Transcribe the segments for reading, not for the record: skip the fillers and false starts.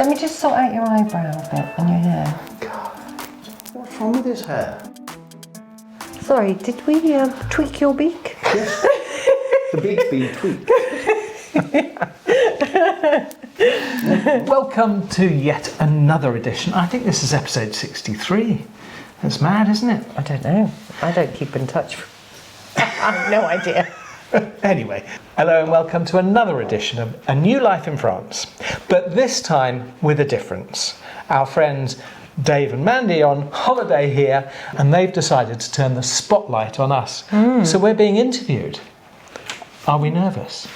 Let me just sort out your eyebrow a bit and your hair. God, what's wrong with his hair? Sorry, did we tweak your beak? Yes, the beak's been tweaked. Welcome to yet another edition. I think this is episode 63. That's mad, isn't it? I don't know. I don't keep in touch. I have no idea. Anyway, hello and welcome to another edition of A New Life in France. But this time with a difference. Our friends Dave and Mandy on holiday here, and they've decided to turn the spotlight on us. So we're being interviewed. Are we nervous?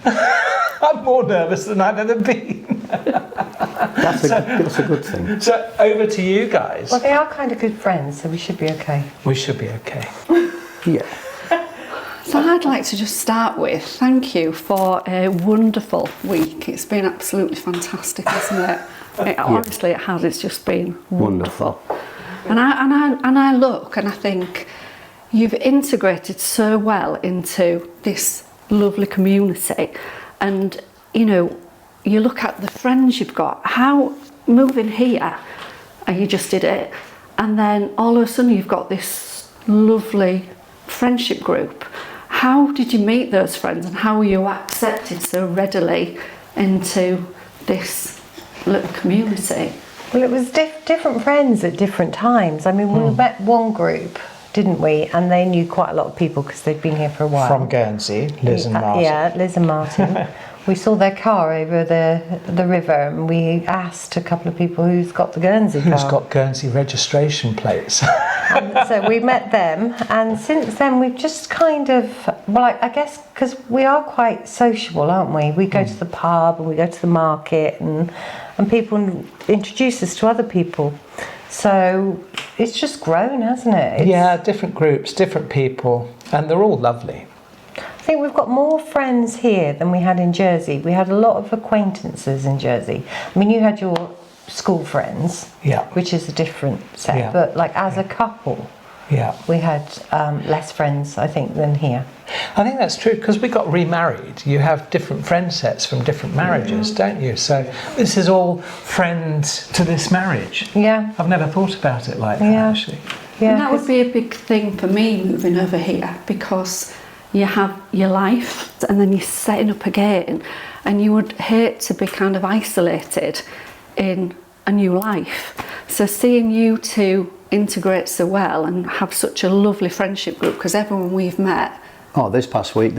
I'm more nervous than I've ever been. That's a good thing. So over to you guys. Well, they are kind of good friends, so we should be okay. We should be okay. Yeah. So I'd like to just start with thank you for a wonderful week. It's been absolutely fantastic, hasn't it? Honestly, it has. It's just been wonderful. And I look and I think you've integrated so well into this lovely community, and you know, you look at the friends you've got. How moving here, and you just did it, and then all of a sudden you've got this lovely friendship group. How did you meet those friends, and how were you accepted so readily into this little community? Well, it was different friends at different times. I mean, we met one group, didn't we? And they knew quite a lot of people because they'd been here for a while. From Guernsey, Liz and Martin. Yeah, Liz and Martin. We saw their car over the river, and we asked a couple of people who's got the Guernsey car. Who's got Guernsey registration plates. And so we met them, and since then we've just kind of, well, I guess because we are quite sociable, aren't we? We go to the pub and we go to the market, and people introduce us to other people. So it's just grown, hasn't it? Yeah, different groups, different people, and they're all lovely. I think we've got more friends here than we had in Jersey. We had a lot of acquaintances in Jersey. I mean, you had your school friends, Yeah. which is a different set, Yeah. but like as a couple, Yeah. we had less friends, I think, than here. I think that's true because we got remarried. You have different friend sets from different marriages, don't you? So this is all friends to this marriage. Yeah. I've never thought about it like that, Yeah. actually. Yeah, And that would be a big thing for me moving over here, because you have your life and then you're setting up again, and you would hate to be kind of isolated in a new life. So seeing you two integrate so well and have such a lovely friendship group, because everyone we've met. Oh, this past week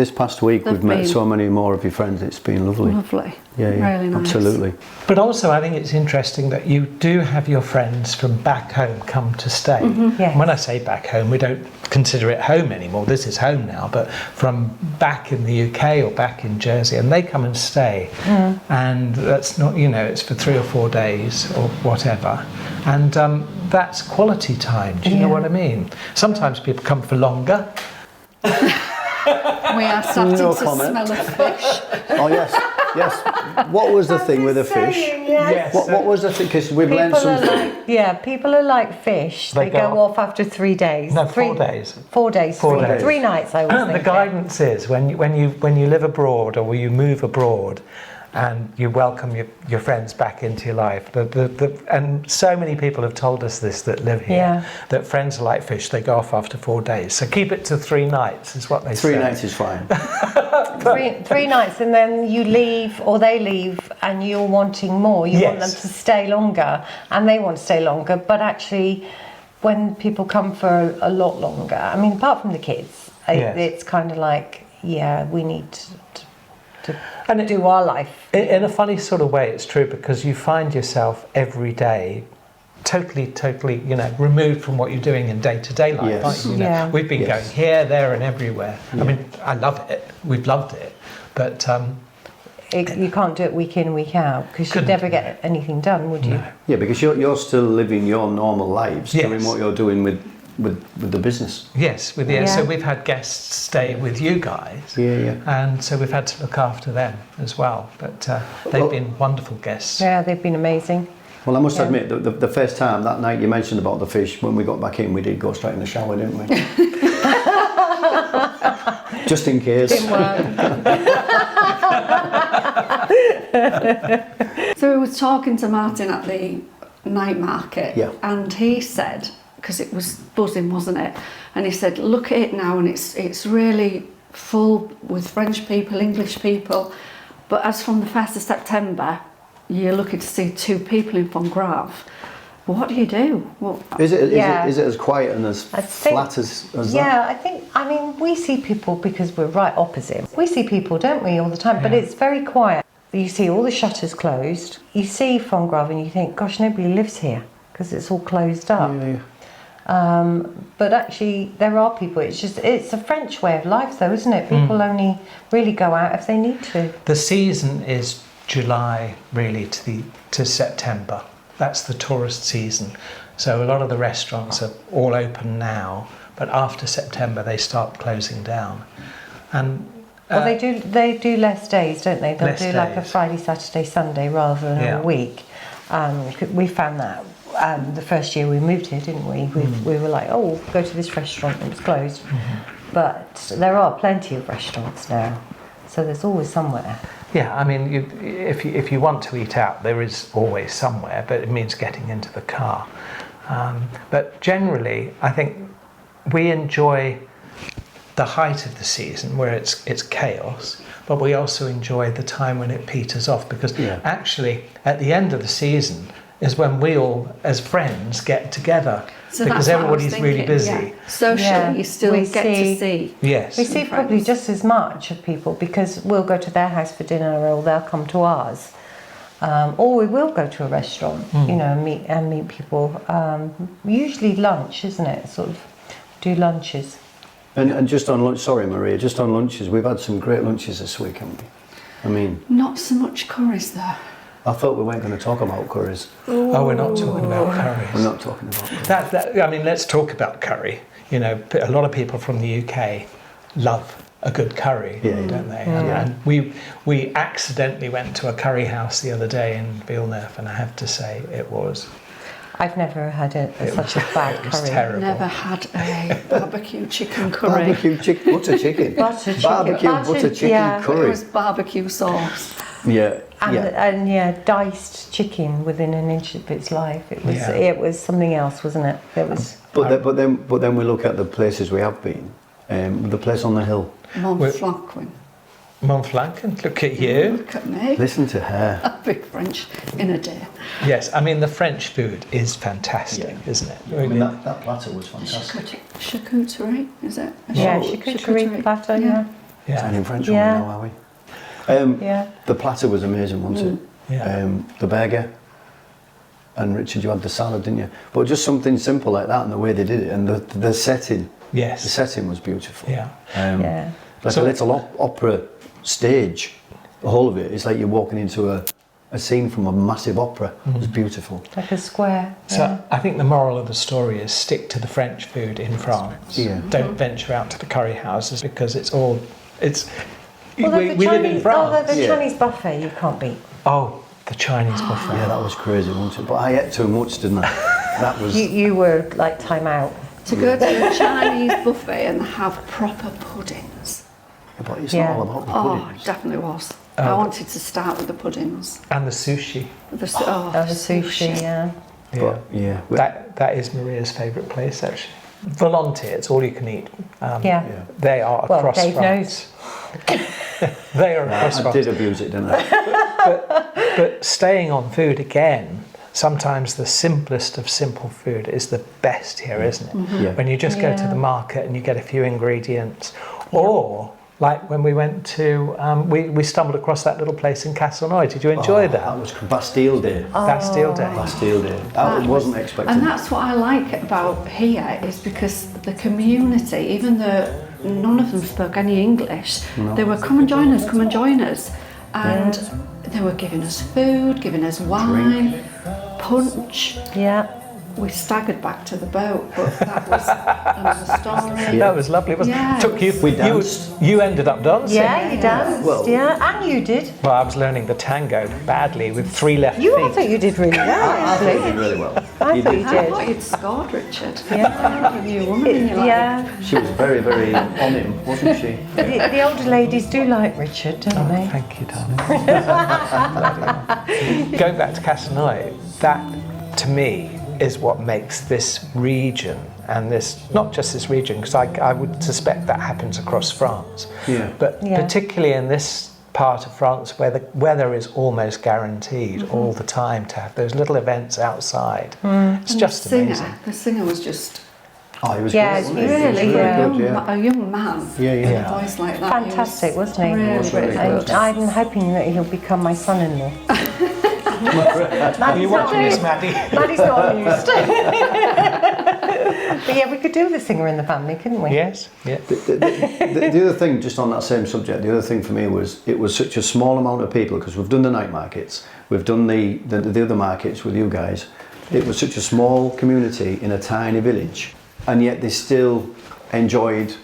we've met so many more of your friends. It's been lovely. Lovely. Yeah, Really nice. absolutely. But also I think it's interesting that you do have your friends from back home come to stay. Yes. And when I say back home, we don't consider it home anymore. This is home now, but from back in the UK or back in Jersey, and they come and stay. And that's not, you know, it's for 3 or 4 days or whatever. And that's quality time. Do you know what I mean? Sometimes people come for longer. We are starting No to comment. smell of fish. Oh yes, yes. What was the thing with the fish? Yes. What was the thing? Because we've learned something. People are like fish. They go off after 3 days. No, 4 days. 4 days. 4 days. 3 nights, I was The guidance is when you live abroad or when you move abroad, and you welcome your friends back into your life. And so many people have told us this that live here, that friends are like fish, they go off after 4 days. So keep it to 3 nights is what they say. 3 nights is fine. 3 nights, and then you leave, or they leave, and you're wanting more. You want them to stay longer, and they want to stay longer. But actually, when people come for a lot longer, I mean, apart from the kids, it's kind of like, we need to do our life. In a funny sort of way, it's true, because you find yourself every day totally, you know, removed from what you're doing in day-to-day life. Yes. Aren't you? You know, we've been going here, there, and everywhere. I mean, I love it. We've loved it, but you can't do it week in, week out, because you'd never get anything done, would you? No. Yeah, because you're still living your normal lives, doing what you're doing with the business. Yes, so we've had guests stay with you guys, and so we've had to look after them as well. But they've been wonderful guests. Yeah, they've been amazing. Well, I must admit, the first time that night you mentioned about the fish, when we got back in, we did go straight in the shower, didn't we? Just in case. Didn't work. So we were talking to Martin at the night market, Yeah. and he said, because it was buzzing, wasn't it? And he said, look at it now, and it's really full with French people, English people. But as from the 1st of September, you're lucky to see 2 people in Fongrave. What do you do? Well, Is it as quiet and as flat as that? Yeah, I mean, we see people because we're right opposite. We see people, don't we, all the time, but it's very quiet. You see all the shutters closed. You see Fongrave and you think, gosh, nobody lives here because it's all closed up. But actually, there are people. It's a French way of life, though, isn't it? People only really go out if they need to. The season is July, really, to September. That's the tourist season. So a lot of the restaurants are all open now, but after September they start closing down. And Well, they do less days, don't they? They'll Less do like a days. Friday, Saturday, Sunday rather than a week. We found that the first year we moved here, didn't we? We were like, oh, we'll go to this restaurant, and it was closed. But there are plenty of restaurants now, so there's always somewhere. yeah, I mean, if you want to eat out, there is always somewhere, but it means getting into the car. But generally, I think we enjoy the height of the season where it's chaos, but we also enjoy the time when it peters off, because actually at the end of the season is when we all as friends get together, so because that's what I was everybody's really thinking, busy. yeah. Socially, you still we get to see. Yes. We see probably friends. just as much of people because we'll go to their house for dinner or they'll come to ours. Or we will go to a restaurant, you know, and meet people. Usually lunch, isn't it? Sort of do lunches. And just on lunch, sorry Maria, just on lunches, we've had some great lunches this week, haven't we? I mean, Not so much curries though. I thought we weren't going to talk about curries. Oh, we're not talking about curries. We're not talking about curries. I mean, let's talk about curry. You know, a lot of people from the UK love a good curry, don't they? And we accidentally went to a curry house the other day in Villeneuve, and I have to say it was I've never had such a bad it was curry. terrible. Never had a barbecue chicken curry. Barbecue chicken, butter chicken. Butter chicken. Barbecue butter chicken yeah. It curry. was barbecue sauce. Yeah, And diced chicken within an inch of its life. It was something else, wasn't it? It was. But then we look at the places we have been. The place on the hill. Montflanquin. Montflanquin, look at you. Look at me. Listen to her. I speak French in a day. Yes, I mean, the French food is fantastic, isn't it? I mean, that platter was fantastic. Charcuterie, is it? Charcuterie platter, yeah. And in French Yeah. now, are we? The platter was amazing, wasn't it? Yeah. The burger. And Richard, you had the salad, didn't you? But just something simple like that, and the way they did it, and the setting. Yes. The setting was beautiful. Yeah. Like a little opera stage. The whole of it. It's like you're walking into a scene from a massive opera. It was beautiful. Like a square. So I think the moral of the story is stick to the French food in France. Yeah. Don't venture out to the curry houses, because Although we the live in France. the Chinese buffet you can't beat. Oh, the Chinese buffet. Yeah, that was crazy, wasn't it? But I ate too much, didn't I? That was. You were like time out. To go to a Chinese buffet and have proper puddings. But it's not all about the Oh, puddings. it definitely was. I wanted to start with the puddings. And the sushi. The sushi, yeah. Yeah. Yeah. That is Maria's favourite place, actually. Volonté, it's all you can eat. Yeah. They are Well, across Dave France. They are across I France. did abuse it, didn't I? But staying on food again, sometimes the simplest of simple food is the best here, isn't it? Yeah. When you just go to the market and you get a few ingredients. Or, like when we went to, we stumbled across that little place in Castlenoy. Did you enjoy that? That was Bastile Day. Bastile Day. Bastile Day. I wasn't expecting And that's what I like about here, is because the community, even though none of them spoke any English, they were come and join us. And they were giving us food, giving us wine, punch. Yeah. we staggered back to the boat, but that was another story. That was lovely, wasn't Yeah, it? Took you, We danced. you ended up dancing. Yeah, you danced. Well- And you did. Well, I was learning the tango badly with 3 left I feet. thought you did really well, I thought you actually. did really well. I thought you I did. thought you'd scored, Richard. Yeah. A new woman in your life. Yeah. She was very, very on him, wasn't she? The older ladies do like Richard, don't they? Thank you, darling. Going back to Castelnau, that to me is what makes this region, and this, not just this region, because I would suspect that happens across France, but particularly in this part of France where the weather is almost guaranteed all the time, to have those little events outside. It's And just amazing. The singer was just Oh, he was Yeah, great, wasn't he he? was He was really very good, a young man Yeah, yeah. with a voice like that. Fantastic, wasn't he? Really, very really good. good. I'm hoping that he'll become my son-in-law. Are you watching this, Mandy? Maddie's not amused. But yeah, we could do the singer in the family, couldn't we? Yes, yeah. The other thing, just on that same subject, the other thing for me was it was such a small amount of people, because we've done the night markets, we've done the other markets with you guys. It was such a small community in a tiny village, and yet they still enjoyed,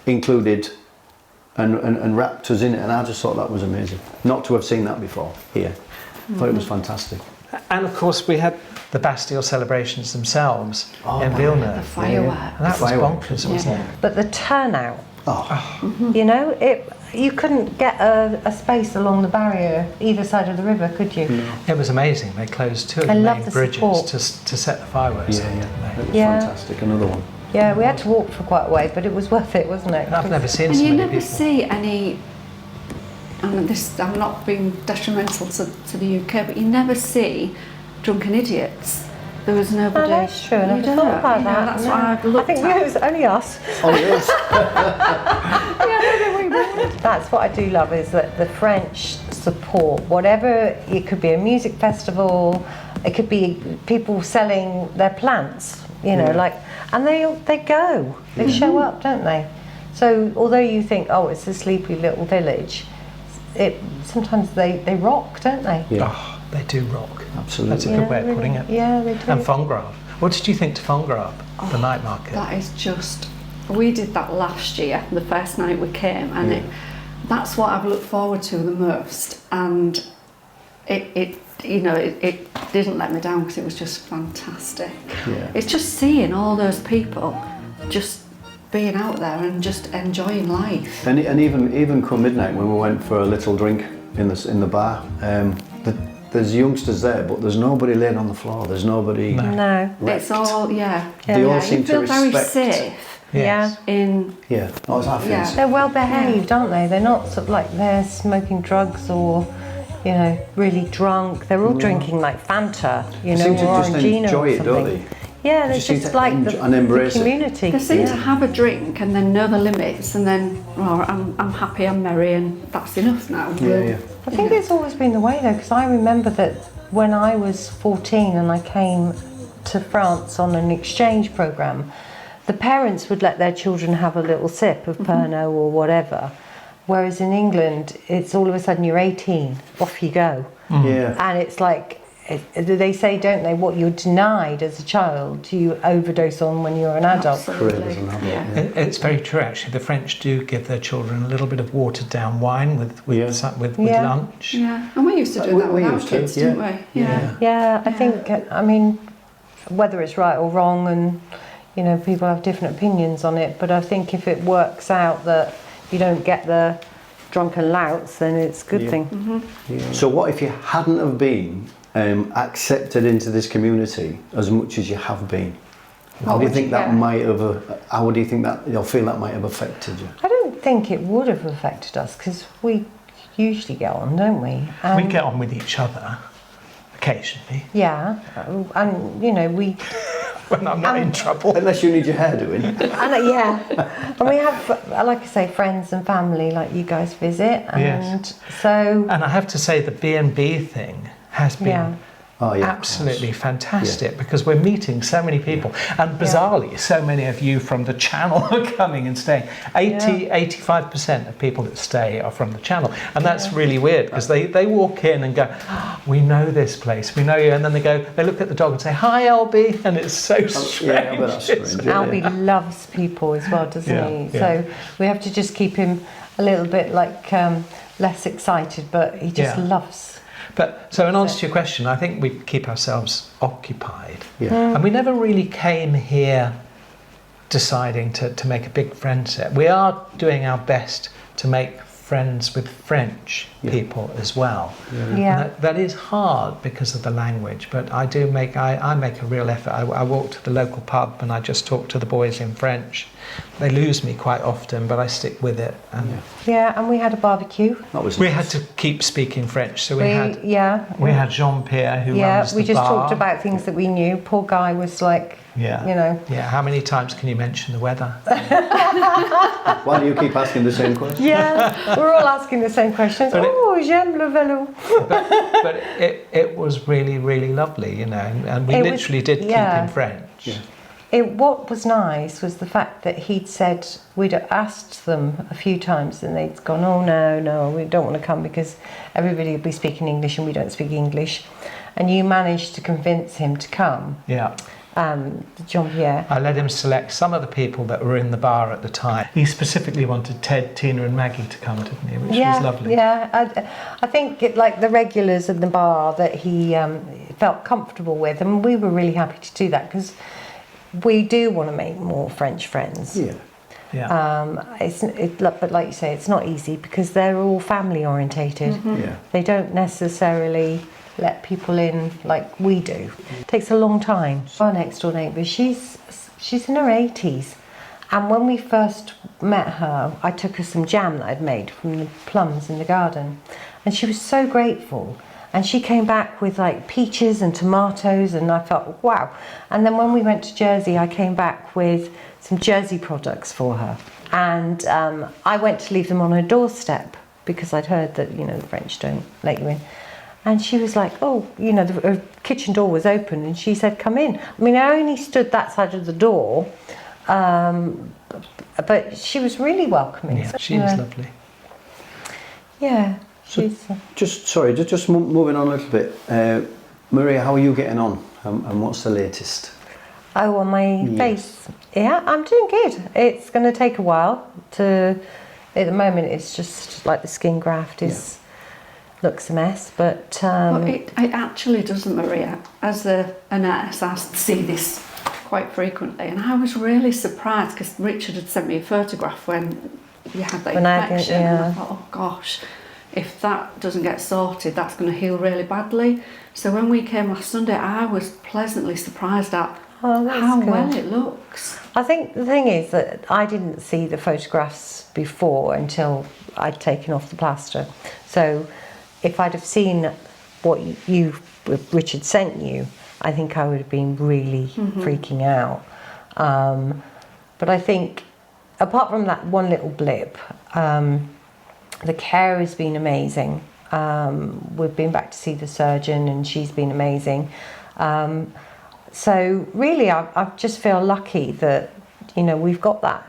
included, and wrapped us in it, and I just thought that was amazing. Not to have seen that before here. Thought it was fantastic. And of course we had the Bastile celebrations themselves in The Villeneuve. fireworks. And that was fireworks. bonkers, wasn't it? But the turnout, Oh, you know, you couldn't get a space along the barrier either side of the river, could you? It was amazing. They closed 2 of I the love main the bridges support. to set the fireworks yeah, up, yeah. didn't It they? was Yeah. fantastic. Another one. Yeah, we had to walk for quite a way, but it was worth it, wasn't it? I've never seen And so you many never people. see any, and this, I'm not being detrimental to the UK, but you never see drunken idiots. There was nobody. Oh, that's true. I You never don't, thought about you know, that. That's no. what I've looked I think at. it was only us. Oh, yes. That's what I do love, is that the French support whatever. It could be a music festival, it could be people selling their plants, you know, like, and they go, they show up, don't they? So although you think, oh, it's a sleepy little village, sometimes they rock, don't they? Yeah. Oh, they do rock. Absolutely. That's a good way of putting it. Yeah, they do. And Fongrave. What did you think to Fongrave, the night market? That is just. We did that last year, the first night we came, and that's what I've looked forward to the most. And it didn't let me down because it was just fantastic. Yeah. It's just seeing all those people just being out there and just enjoying life. And even come midnight when we went for a little drink in the bar, there's youngsters there, but there's nobody laying on the floor. There's nobody. No. wrecked. It's all They yeah, all seem you to feel very respect. safe Yes. in. Yeah, that was our Yeah. feeling. They're well behaved, aren't they? They're not sort of like they're smoking drugs or, you know, really drunk. They're all drinking like Fanta, you know, seem to or just Orangina enjoy or it, something. don't they? Yeah, they Just seem just to like and the embrace it. community. They seem to have a drink and then know the limits, and then, oh, I'm happy, I'm merry, and that's enough now. Yeah. I think it's always been the way though, because I remember that when I was 14 and I came to France on an exchange programme, the parents would let their children have a little sip of Pernod or whatever, whereas in England it's all of a sudden you're 18, off you go. Yeah. And it's like, they say, don't they, what you're denied as a child, you overdose on when you're an adult. Absolutely. Great as an adult, Yeah. yeah. It's very true, actually. The French do give their children a little bit of watered down wine with Yeah. lunch. Yeah, and we used to do that We with our used to, kids, didn't we? Yeah. Yeah, I think, I mean, whether it's right or wrong, and, you know, people have different opinions on it, but I think if it works out that you don't get the drunken louts, then it's a good thing. Yeah. So what if you hadn't have been accepted into this community as much as you have been? How do you think that might have? How do you think that you'll feel that might have affected you? I don't think it would have affected us, because we usually get on, don't we? We get on with each other occasionally Yeah, and, you know, we... when I'm not in trouble. Unless you need your hair doing. And we have, like I say, friends and family like you guys visit, and Yes. so And I have to say the B&B thing has been Oh, yeah, absolutely fantastic, because we're meeting so many people, and bizarrely so many of you from the channel are coming and staying. 85% of people that stay are from the channel, and that's really weird, because they walk in and go, oh, we know this place, we know you, and then they look at the dog and say, hi Albie, and it's so strange. Yeah, I bet that's strange. Albie loves people as well, doesn't he? Yeah. So we have to just keep him a little bit like less excited, but he just loves. But so in answer to your question, I think we keep ourselves occupied. Yeah. And we never really came here deciding to make a big friend set. We are doing our best to make friends with French people as well. Yeah. And that is hard because of the language, but I make a real effort. I walk to the local pub and I just talk to the boys in French. They lose me quite often, but I stick with it. And and we had a barbecue. we had to keep speaking French, so we had Jean-Pierre who runs the we just bar. talked about things that we knew. Poor guy was like, how many times can you mention the weather? Why do you keep asking the same question? Yeah, we're all asking the same questions. J'aime le vélo. but it was really, really lovely, and we literally did keep in French. Yeah. What was nice was the fact that he'd said, we'd asked them a few times and they'd gone, oh no, we don't want to come because everybody will be speaking English and we don't speak English. And you managed to convince him to come. Yeah. Jean-Pierre. I let him select some of the people that were in the bar at the time. He specifically wanted Ted, Tina and Maggie to come, didn't he? Which was lovely. Yeah, I think like the regulars in the bar that he felt comfortable with, and we were really happy to do that because we do want to make more French friends. But like you say, it's not easy because they're all family orientated. They don't necessarily let people in like we do. It takes a long time. Our next door neighbour, she's in her 80s, and when we first met her, I took her some jam that I'd made from the plums in the garden, and she was so grateful. And she came back with like peaches and tomatoes, and I felt, wow. And then when we went to Jersey, I came back with some Jersey products for her. And I went to leave them on her doorstep because I'd heard that, the French don't let you in. And she was like, oh, her kitchen door was open, and she said, come in. I mean, I only stood that side of the door, but she was really welcoming. Yeah, she was lovely. Yeah. So just moving on a little bit. Maria, how are you getting on, and what's the latest? Oh, on my face. Yeah, I'm doing good. It's going to take a while at the moment it's just like the skin graft looks a mess, but... it actually doesn't, Maria. As a nurse, I see this quite frequently, and I was really surprised because Richard had sent me a photograph when you had that infection, and I thought, oh gosh, if that doesn't get sorted, that's going to heal really badly. So when we came last Sunday, I was pleasantly surprised at how well it looks. I think the thing is that I didn't see the photographs before until I'd taken off the plaster. So if I'd have seen what Richard sent you, I think I would have been really freaking out. But I think, apart from that one little blip, the care has been amazing. We've been back to see the surgeon and she's been amazing. So really, I just feel lucky that, we've got that.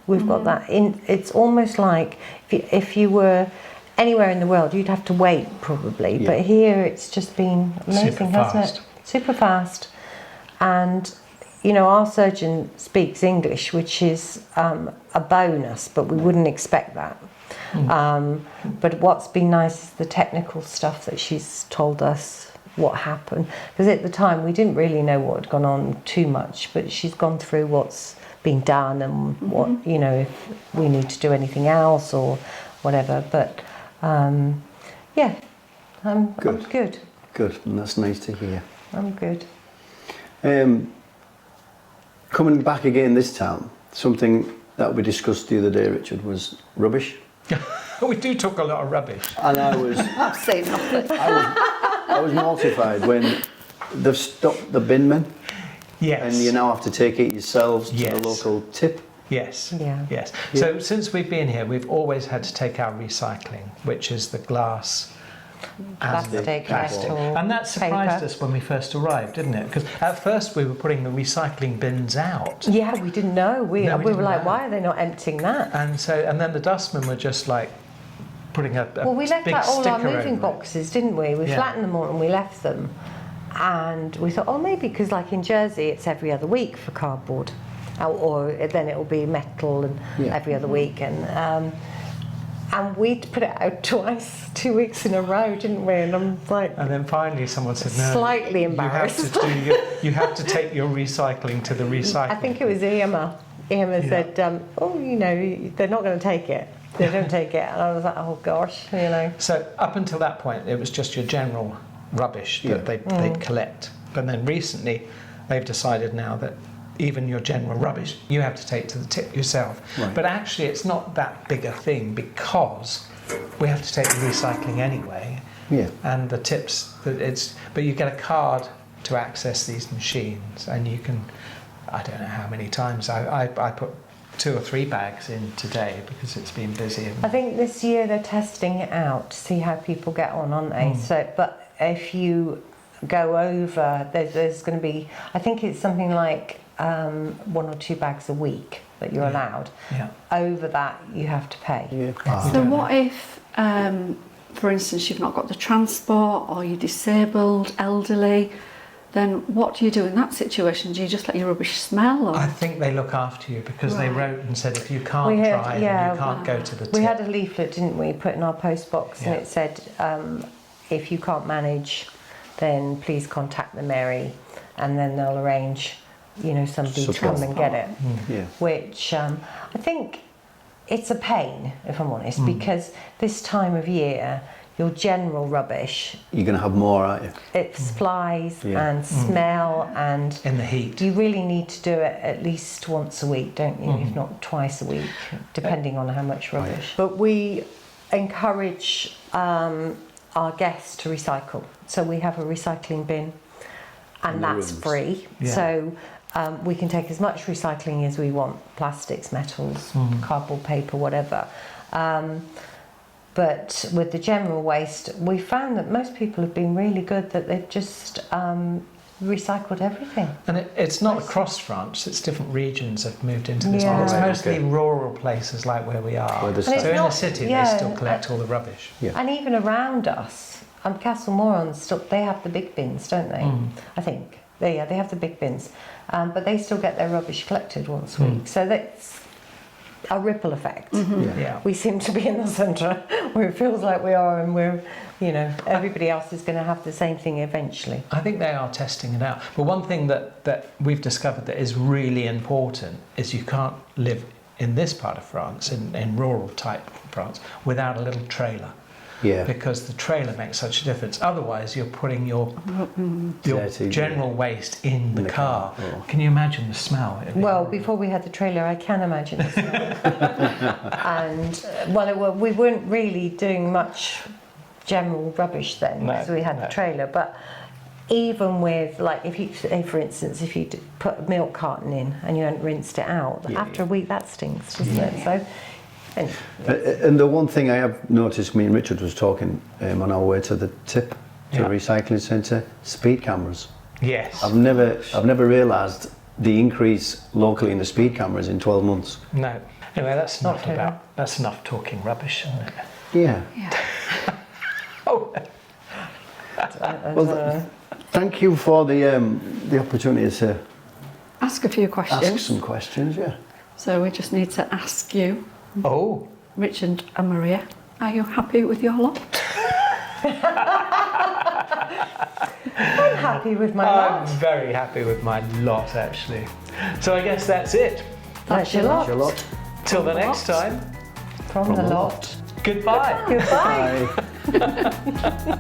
We've got that. It's almost like if you were anywhere in the world, you'd have to wait probably. Yeah. But here it's just been amazing, hasn't it? Super fast. And, our surgeon speaks English, which is a bonus, but we wouldn't expect that. But what's been nice is the technical stuff that she's told us what happened, because at the time we didn't really know what had gone on too much, but she's gone through what's been done and what if we need to do anything else or whatever. But I'm good. Good, and that's nice to hear. I'm good. Coming back again this time, something that we discussed the other day, Richard, was rubbish. We do talk a lot of rubbish. And I was... I've seen nothing. I was mortified when they've stopped the bin men. Yes. And you now have to take it yourselves to the local tip. Yes. Yeah. Yes. So since we've been here, we've always had to take our recycling, which is the glass Plastic, metal, And that surprised paper. us when we first arrived, didn't it? Because at first we were putting the recycling bins out. Yeah, we didn't know. We were didn't like, know. why are they not emptying that? And then the dustmen were just like putting a Well, we left big out all our sticker moving over it. boxes, didn't we? We Yeah. flattened them all and we left them. And we thought, oh, maybe because like in Jersey, it's every other week for cardboard. Or then it'll be metal and every other week. And we'd put it out twice, 2 weeks in a row, didn't we? And I'm like, And then finally someone said, no, slightly embarrassed. you have to take your recycling to the recycling. I think it was Irma. Irma said, oh, you know, they're not going to take it. They don't take it. And I was like, oh gosh, you know. So up until that point, it was just your general rubbish that they'd collect. But then recently, they've decided now that even your general rubbish, you have to take to the tip yourself. Right. But actually, it's not that big a thing because we have to take the recycling anyway. Yeah. And the tips, but you get a card to access these machines, and you can, I don't know how many times, I put 2 or 3 bags in today because it's been busy. I think this year they're testing it out to see how people get on, aren't they? So, but if you go over, there's going to be, I think it's something like 1 or 2 bags a week that you're allowed. Yeah. Over that, you have to pay. Yeah. So what if, for instance, you've not got the transport or you're disabled, elderly, then what do you do in that situation? Do you just let your rubbish smell? Or? I think they look after you because they wrote and said if you can't We had- drive yeah, and you can't go to the tip. We had a leaflet, didn't we, put in our post box, Yeah. and it said, if you can't manage, then please contact the Mary, and then they'll arrange, you know, somebody to come and get it. Yeah. Which I think it's a pain, if I'm honest, because this time of year, your general rubbish, You're going to have more, aren't you? it's flies Yeah. and smell, and in the heat. you really need to do it at least once a week, don't you? If not twice a week, depending on how much rubbish. But we encourage our guests to recycle. So we have a recycling bin, and In the that's rooms. free. Yeah. So we can take as much recycling as we want, plastics, metals, cardboard, paper, whatever. But with the general waste, we found that most people have been really good, that they've just recycled everything. And it's not across France, it's different regions have moved into this. Yeah. It's Right, mostly okay. rural places like where we are. Where the So stuff- in the not- city, yeah, they still collect all the rubbish. Yeah. And even around us, Castle Moron, they have the big bins, don't they? I think. They have the big bins. But they still get their rubbish collected once a week. So that's a ripple effect. Yeah. We seem to be in the centre where it feels like we are, and we're, you know, everybody else is going to have the same thing eventually. I think they are testing it out. But one thing that we've discovered that is really important is you can't live in this part of France, in rural type France, without a little trailer. Yeah. Because the trailer makes such a difference. Otherwise, you're putting your Dirty, general waste in the car. Oh. Can you imagine the smell? It'd be Well, horrible. before we had the trailer, I can imagine the smell. And we weren't really doing much general rubbish then, No, because we had no. the trailer. But even with, like, if you say, for instance, if you put a milk carton in and you hadn't rinsed it out, after a week that stinks, doesn't it? So, anyway. And the one thing I have noticed, me and Richard was talking on our way to the tip, to Yeah. the recycling centre, speed cameras. Yes. I've never realised the increase locally in the speed cameras in 12 months. No. Anyway, that's Not that's enough talking rubbish, isn't it? Yeah. Oh. Well, thank you for the opportunity to Ask a few ask questions. some questions. Yeah. So we just need to ask you, Oh. Richard and Maria, are you happy with your lot? I'm happy with my I'm lot. very happy with my lot, actually. So I guess that's it. That's your lot. Your lot. Till the next time. From the lot. Goodbye. Goodbye. Bye.